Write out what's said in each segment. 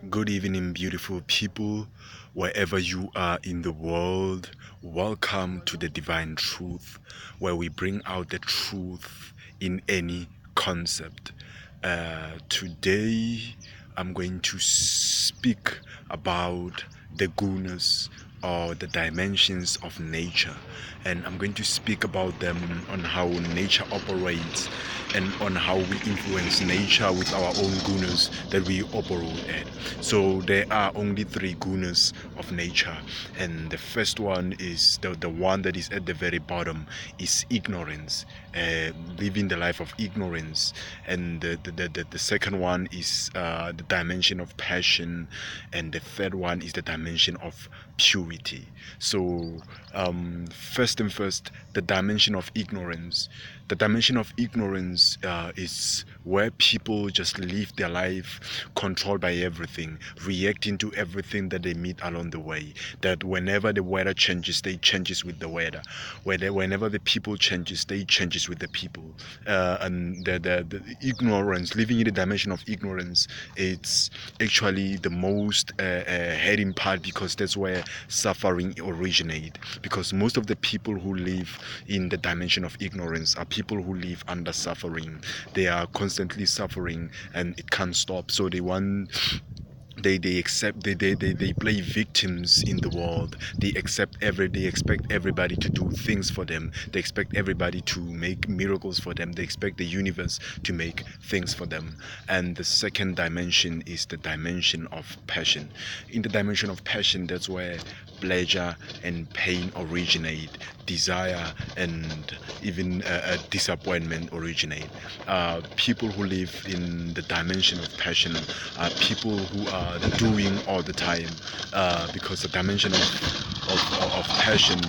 Good evening, beautiful people, wherever you are in the world. Welcome to the Divine Truth, where we bring out the truth in any concept. Today, I'm going to speak about the gunas or the dimensions of nature, and I'm going to speak about them on how nature operates and on how we influence nature with our own gunas that we operate at. So there are only three gunas of nature, and the first one is the one that is at the very bottom is ignorance, living the life of ignorance, and the second one is the dimension of passion, and the third one is the dimension of purity. So first, the dimension of ignorance. The dimension of ignorance is where people just live their life controlled by everything, reacting to everything that they meet along the way. That whenever the weather changes, they changes with the weather. Whenever the people changes, they changes with the people. And the ignorance, living in the dimension of ignorance, it's actually the most heading part, because that's where suffering originate. Because most of the people who live in the dimension of ignorance are people who live under suffering. They are constantly suffering and it can't stop, so they accept they play victims in the world. They expect everybody to do things for them. They expect everybody to make miracles for them. They expect the universe to make things for them. And the second dimension is the dimension of passion. In the dimension of passion, that's where pleasure and pain originate, desire and even disappointment originate. People who live in the dimension of passion are people who are doing all the time, because the dimension of passion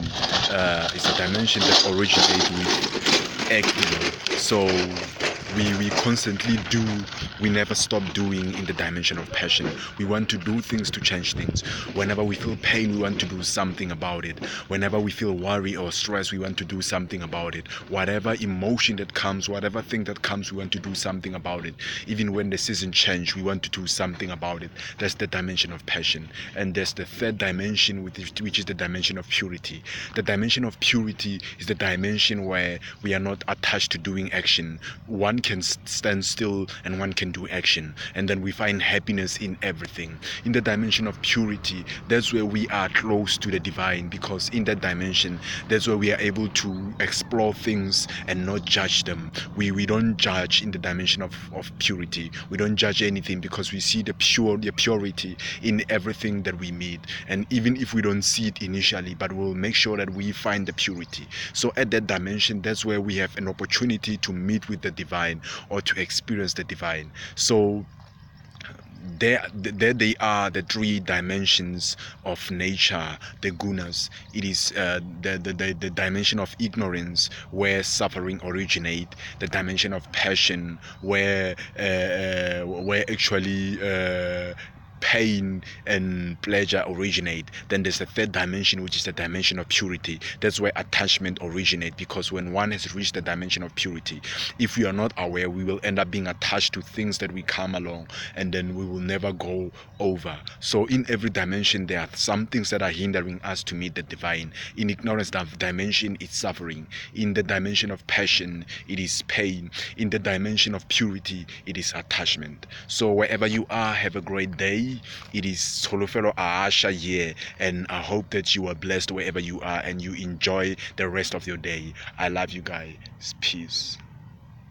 is a dimension that originates with acting. So we constantly do, we never stop doing in the dimension of passion. We want to do things to change things. Whenever we feel pain, we want to do something about it. Whenever we feel worry or stress, we want to do something about it. Whatever emotion that comes, whatever thing that comes, we want to do something about it. Even when the season change, we want to do something about it. That's the dimension of passion. And there's the third dimension, which is the dimension of purity. The dimension of purity is the dimension where we are not attached to doing action. One can stand still and one can do action, and then we find happiness in everything. In the dimension of purity, that's where we are close to the divine, because in that dimension, that's where we are able to explore things and not judge them. We don't judge in the dimension of purity. We don't judge anything, because we see the purity in everything that we meet. And even if we don't see it initially, but we'll make sure that we find the purity. So at that dimension, that's where we have an opportunity to meet with the divine, or to experience the divine. So there they are, the three dimensions of nature, the gunas. It is the dimension of ignorance, where suffering originate. The dimension of passion, where actually pain and pleasure originate. Then there's the third dimension, which is the dimension of purity. That's where attachment originate, because when one has reached the dimension of purity, if we are not aware, we will end up being attached to things that we come along, and then we will never go over. So in every dimension, there are some things that are hindering us to meet the divine. In ignorance dimension, it's suffering. In the dimension of passion, it is pain. In the dimension of purity, it is attachment. So wherever you are, have a great day. It is Solofelo Aasha here, and I hope that you are blessed wherever you are and you enjoy the rest of your day. I love you guys. Peace.